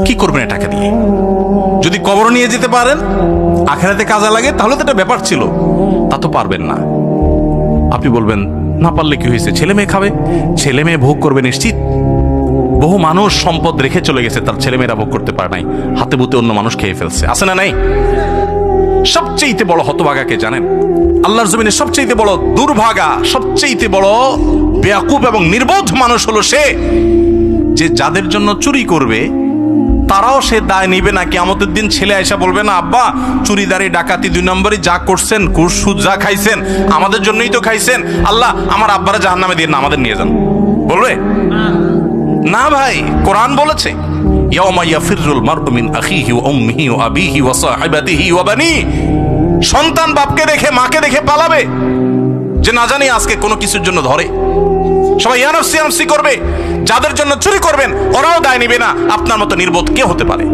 কি করবেন এ টাকা দিয়ে? যদি কবর নিয়ে যেতে পারেন, আখেরাতে কাজে লাগে, তাহলে তো এটা ব্যাপার ছিল। তা তো পারবেন না। আপনি বলবেন না পারলে কি হয়েছে, ছেলে মেয়ে খাবে, ছেলে মেয়ে ভোগ করবে নিশ্চিত। বহু মানুষ সম্পদ রেখে চলে গেছে, তার ছেলে মেয়েরা ভোগ করতে পারে নাই, হাতে বুতে অন্য মানুষ খেয়ে ফেলছে, আছে না নাই? সবচেয়ে বড় হতভাগাকে জানেন? আল্লাহর জমিনে সবচেয়ে বড় দুর্ভাগা, সবচেয়ে বড় বেয়াকুব এবং নির্বোধ মানুষ হলো সে, যে যাদের জন্য চুরি করবে তারাও সে দায় নিবে না। কিয়ামতের দিন ছেলে আয়সা বলবে না, আব্বা চুরিদারি ডাকাতি 2 নম্বরই যা করছেন, ঘুষ সুদ যা খাইছেন আমাদের জন্যই তো খাইছেন, আল্লাহ আমার আব্বারা জাহান্নামে দিয়ে না, আমাদের নিয়ে যান। বলবে না ভাই, কোরআন বলেছে ইয়াউমা ইয়াফিরুল মারউ মিন আখিহি ওয়া উম্মিহি ওয়া আবিহি ওয়া সাহিবাতিহি ওয়া বানি। সন্তান বাপকে দেখে মাকে দেখে পালাবে, যে না জানি আজকে কোনো কিছুর জন্য ধরে। সবাই ইয়ানফসি করবে। যাদের জন্য চুরি করবেন ওরাও দায় নিবে না। আপনার মতো নির্বোধ কে হতে পারে?